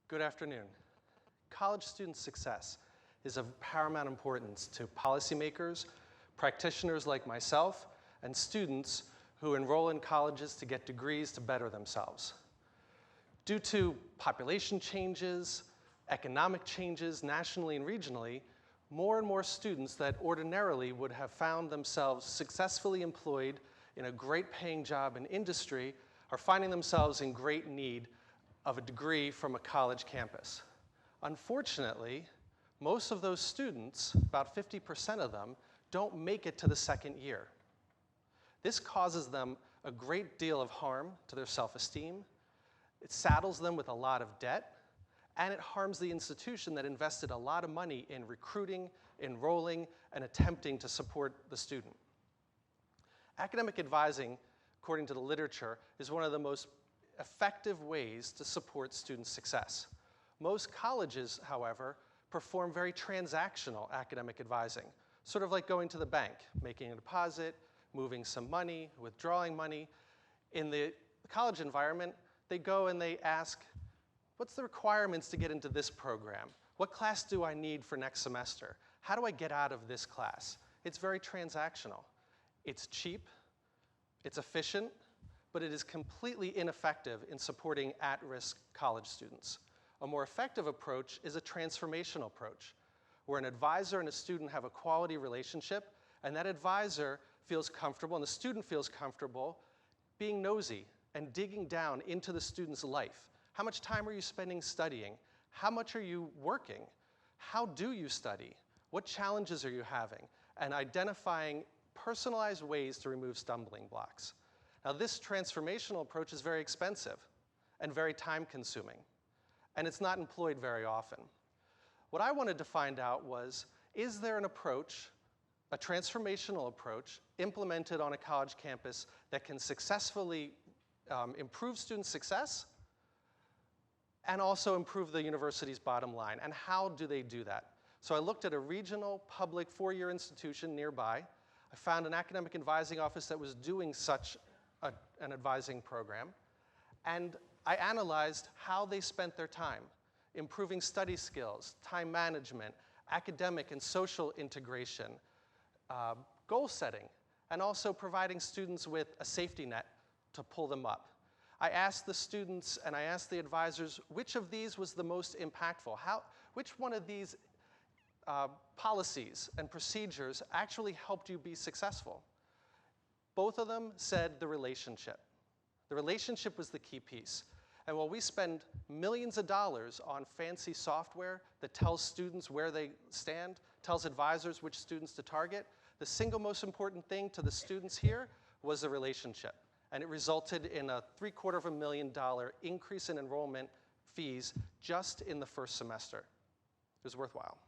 Good afternoon. College student success is of paramount importance to policymakers, practitioners like myself, and students who enroll in colleges to get degrees to better themselves. Due to population changes, economic changes nationally and regionally, more and more students that ordinarily would have found themselves successfully employed in a great paying job in industry are finding themselves in great need of a degree from a college campus. Unfortunately, most of those students, about 50% of them, don't make it to the second year. This causes them a great deal of harm to their self-esteem. It saddles them with a lot of debt, and it harms the institution that invested a lot of money in recruiting, enrolling, and attempting to support the student. Academic advising, according to the literature, is one of the most effective ways to support student success. Most colleges, however, perform very transactional academic advising, sort of like going to the bank, making a deposit, moving some money, withdrawing money. In the college environment, they go and they ask, what's the requirements to get into this program? What class do I need for next semester? How do I get out of this class? It's very transactional. It's cheap, it's efficient, but it is completely ineffective in supporting at-risk college students. A more effective approach is a transformational approach, where an advisor and a student have a quality relationship, and that advisor feels comfortable, and the student feels comfortable being nosy and digging down into the student's life. How much time are you spending studying? How much are you working? How do you study? What challenges are you having? And identifying personalized ways to remove stumbling blocks. Now, this transformational approach is very expensive and very time-consuming, and it's not employed very often. What I wanted to find out was, is there an approach, a transformational approach, implemented on a college campus that can successfully improve student success and also improve the university's bottom line? And how do they do that? So I looked at a regional public four-year institution nearby. I found an academic advising office that was doing such an advising program, and I analyzed how they spent their time, improving study skills, time management, academic and social integration, goal setting, and also providing students with a safety net to pull them up. I asked the students and I asked the advisors, which of these was the most impactful? Which one of these policies and procedures actually helped you be successful? Both of them said the relationship. The relationship was the key piece. And while we spend millions of dollars on fancy software that tells students where they stand, tells advisors which students to target, the single most important thing to the students here was the relationship. And it resulted in a $750,000 increase in enrollment fees just in the first semester. It was worthwhile.